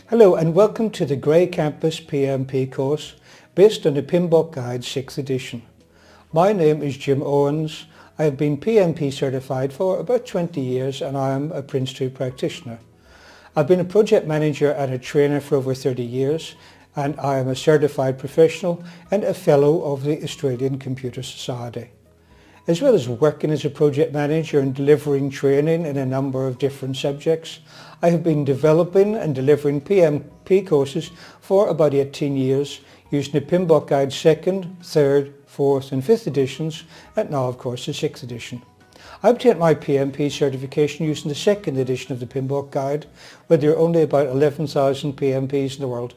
Hello and welcome to the Grey Campus PMP course based on the PMBOK Guide 6th edition. My name is Jim Owens. I have been PMP certified for about 20 years and I am a Prince 2 practitioner. I've been a project manager and a trainer for over 30 years and I am a certified professional and a fellow of the Australian Computer Society. As well as working as a project manager and delivering training in a number of different subjects, I have been developing and delivering PMP courses for about 18 years using the PMBOK Guide 2nd, 3rd, 4th and 5th editions and now of course the 6th edition. I obtained my PMP certification using the 2nd edition of the PMBOK Guide, where there are only about 11,000 PMPs in the world.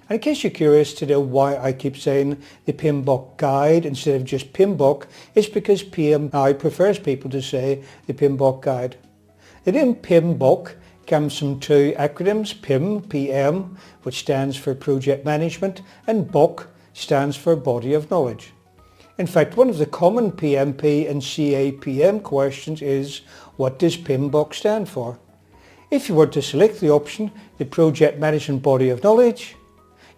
And in case you're curious to know why I keep saying the PMBOK Guide instead of just PMBOK, it's because PMI prefers people to say the PMBOK Guide. The name PMBOK comes from two acronyms, PM, which stands for Project Management, and BOK stands for Body of Knowledge. In fact, one of the common PMP and CAPM questions is, what does PMBOK stand for? If you were to select the option, the Project Management Body of Knowledge,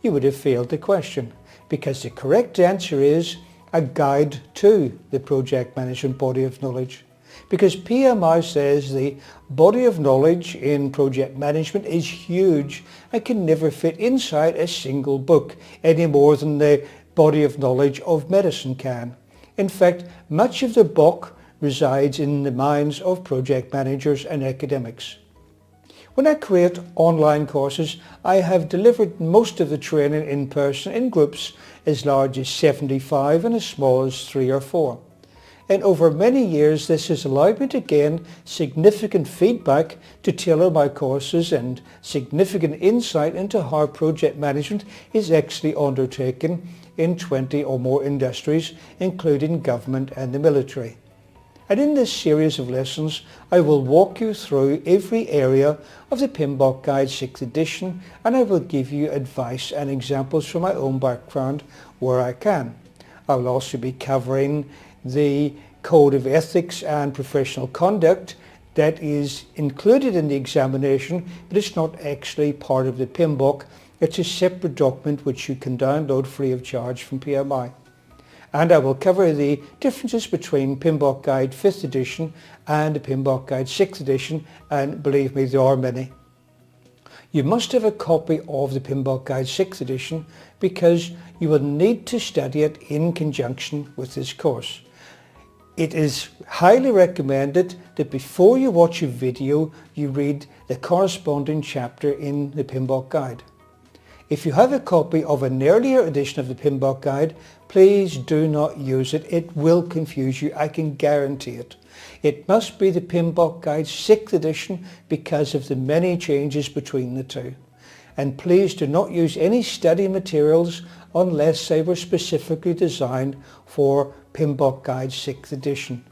you would have failed the question, because the correct answer is a guide to the project management body of knowledge. Because PMI says the body of knowledge in project management is huge and can never fit inside a single book any more than the body of knowledge of medicine can. In fact, much of the book resides in the minds of project managers and academics. When I create online courses, I have delivered most of the training in person in groups as large as 75 and as small as 3 or 4. And over many years this has allowed me to gain significant feedback to tailor my courses and significant insight into how project management is actually undertaken in 20 or more industries, including government and the military. And in this series of lessons, I will walk you through every area of the PMBOK Guide 6th edition, and I will give you advice and examples from my own background where I can. I will also be covering the Code of Ethics and Professional Conduct that is included in the examination, but it's not actually part of the PMBOK. It's a separate document which you can download free of charge from PMI. And I will cover the differences between PMBOK Guide 5th edition and the PMBOK Guide 6th edition, and believe me, there are many. You must have a copy of the PMBOK Guide 6th edition because you will need to study it in conjunction with this course. It is highly recommended that before you watch a video, you read the corresponding chapter in the PMBOK Guide. If you have a copy of an earlier edition of the PMBOK Guide, please do not use it. It will confuse you, I can guarantee it. It must be the PMBOK Guide 6th edition because of the many changes between the two. And please do not use any study materials unless they were specifically designed for PMBOK Guide 6th edition.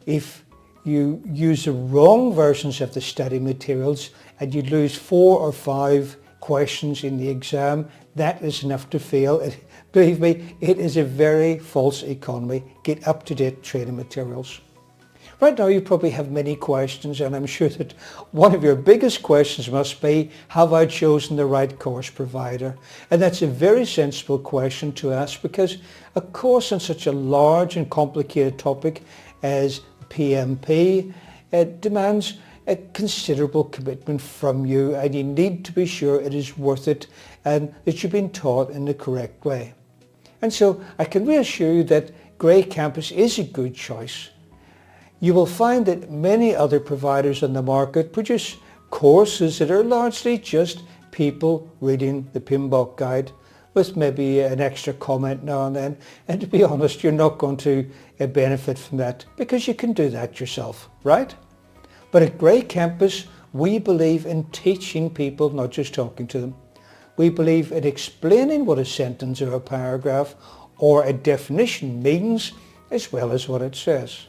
If you use the wrong versions of the study materials and you lose 4 or 5 questions in the exam, that is enough to fail. Believe me, it is a very false economy. Get up-to-date training materials. Right now you probably have many questions, and I'm sure that one of your biggest questions must be, have I chosen the right course provider? And that's a very sensible question to ask, because a course on such a large and complicated topic as PMP demands a considerable commitment from you, and you need to be sure it is worth it and that you've been taught in the correct way. And so I can reassure you that Grey Campus is a good choice. You will find that many other providers on the market produce courses that are largely just people reading the PMBOK Guide with maybe an extra comment now and then, and to be honest, you're not going to benefit from that because you can do that yourself, right? But at Grey Campus, we believe in teaching people, not just talking to them. We believe in explaining what a sentence or a paragraph or a definition means, as well as what it says.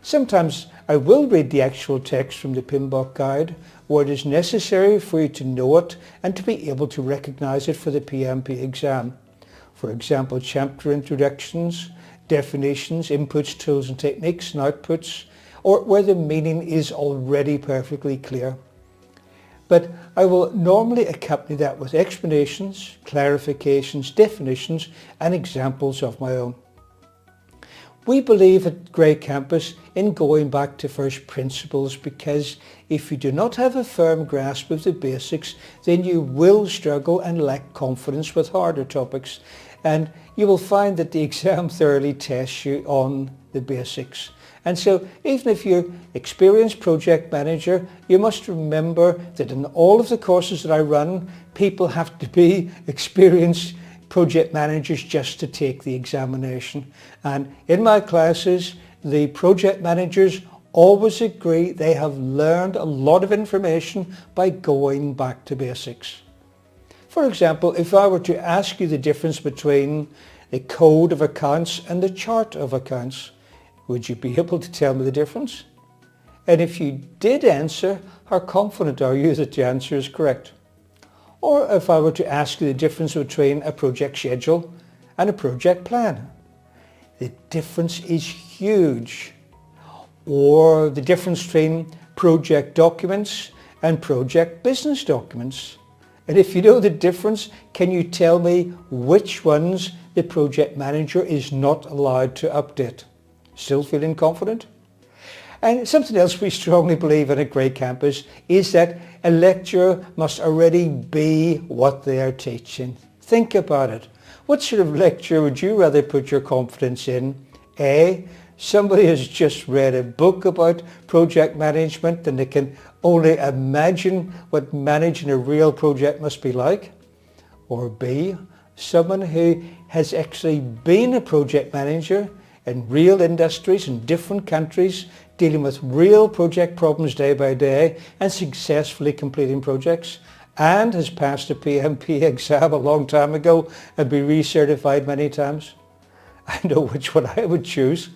Sometimes I will read the actual text from the PMBOK Guide where it is necessary for you to know it and to be able to recognize it for the PMP exam. For example, chapter introductions, definitions, inputs, tools and techniques, and outputs, or where the meaning is already perfectly clear. but I will normally accompany that with explanations, clarifications, definitions and examples of my own. We believe at Grey Campus in going back to first principles, because if you do not have a firm grasp of the basics, then you will struggle and lack confidence with harder topics, and you will find that the exam thoroughly tests you on the basics. And so even if you're an experienced project manager, you must remember that in all of the courses that I run, people have to be experienced project managers just to take the examination. And in my classes, the project managers always agree they have learned a lot of information by going back to basics. For example, if I were to ask you the difference between the code of accounts and the chart of accounts, would you be able to tell me the difference? And if you did answer, how confident are you that the answer is correct? Or if I were to ask you the difference between a project schedule and a project plan, the difference is huge. Or the difference between project documents and project business documents. And if you know the difference, can you tell me which ones the project manager is not allowed to update? Still feeling confident? And something else we strongly believe in at Grey Campus is that a lecturer must already be what they are teaching. Think about it. What sort of lecturer would you rather put your confidence in? A, somebody has just read a book about project management and they can only imagine what managing a real project must be like? Or B, someone who has actually been a project manager in real industries in different countries, dealing with real project problems day by day and successfully completing projects, and has passed a PMP exam a long time ago and been recertified many times? I know which one I would choose.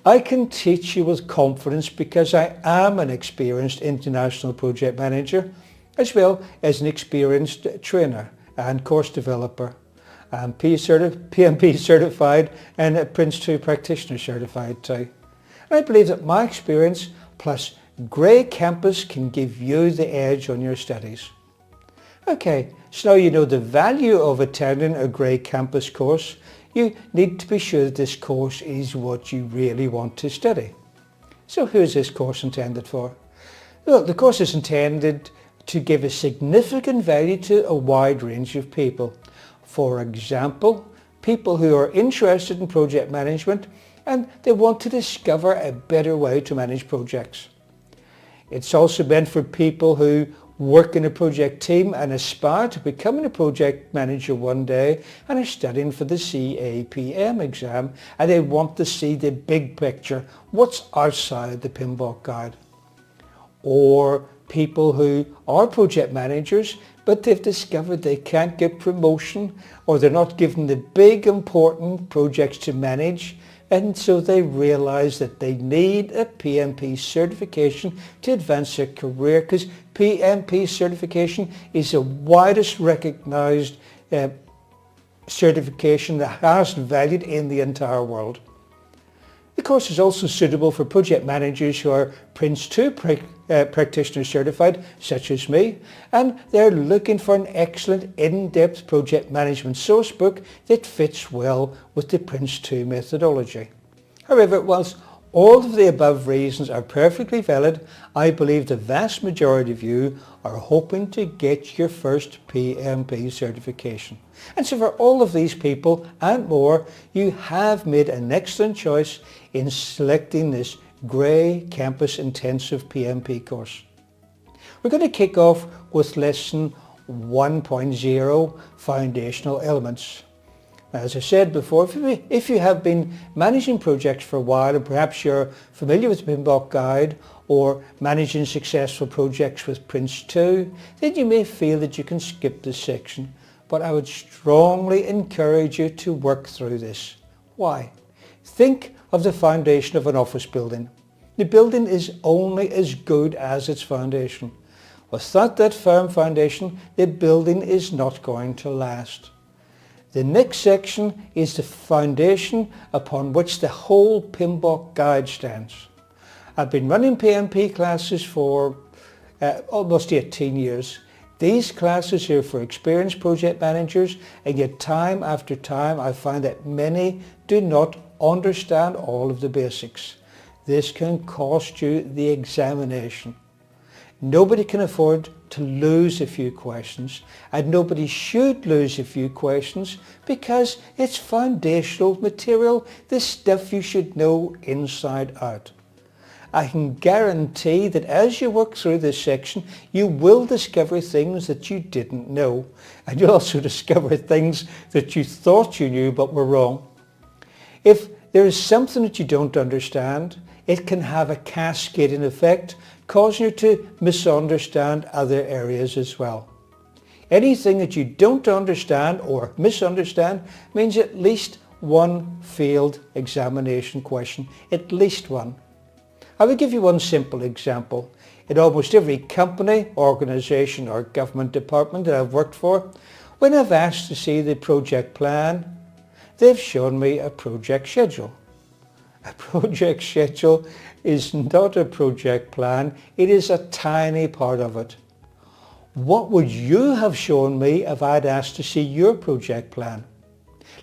I can teach you with confidence because I am an experienced international project manager, as well as an experienced trainer and course developer. I'm PMP certified and a Prince 2 practitioner certified too. And I believe that my experience plus Grey Campus can give you the edge on your studies. Okay, so now you know the value of attending a Grey Campus course. You need to be sure that this course is what you really want to study. So who is this course intended for? Well, the course is intended to give a significant value to a wide range of people. For example, people who are interested in project management and they want to discover a better way to manage projects. It's also meant for people who work in a project team and aspire to becoming a project manager one day and are studying for the CAPM exam and they want to see the big picture, what's outside the PMBOK guide. Or people who are project managers but they've discovered they can't get promotion or they're not given the big important projects to manage, and so they realize that they need a PMP certification to advance their career, because PMP certification is the widest recognized certification, the highest valued in the entire world. The course is also suitable for project managers who are Prince 2 practitioner certified, such as me, and they're looking for an excellent in-depth project management source book that fits well with the Prince 2 methodology. However, whilst all of the above reasons are perfectly valid, I believe the vast majority of you are hoping to get your first PMP certification. And so for all of these people and more, you have made an excellent choice in selecting this Grey Campus Intensive PMP course. We're going to kick off with lesson 1.0, Foundational Elements. As I said before, if you have been managing projects for a while and perhaps you're familiar with the PMBOK guide or managing successful projects with Prince 2, then you may feel that you can skip this section. But I would strongly encourage you to work through this. Why? Think of the foundation of an office building. The building is only as good as its foundation. Without that firm foundation, the building is not going to last. The next section is the foundation upon which the whole PMBOK guide stands. I've been running PMP classes for almost 18 years. These classes are for experienced project managers, and yet time after time I find that many do not understand all of the basics. This can cost you the examination. Nobody can afford to lose a few questions, and nobody should lose a few questions, because it's foundational material, the stuff you should know inside out. I can guarantee that as you work through this section, you will discover things that you didn't know, and you'll also discover things that you thought you knew but were wrong. If there is something that you don't understand, it can have a cascading effect, causing you to misunderstand other areas as well. Anything that you don't understand or misunderstand means at least one failed examination question, at least one. I will give you one simple example. In almost every company, organisation or government department that I've worked for, when I've asked to see the project plan, they've shown me a project schedule. A project schedule is not a project plan, it is a tiny part of it. What would you have shown me if I'd asked to see your project plan?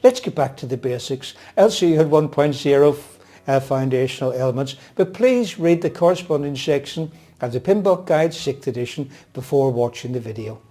Let's get back to the basics. Also you had 1.0 foundational elements, but please read the corresponding section of the PMP Guide 6th edition before watching the video.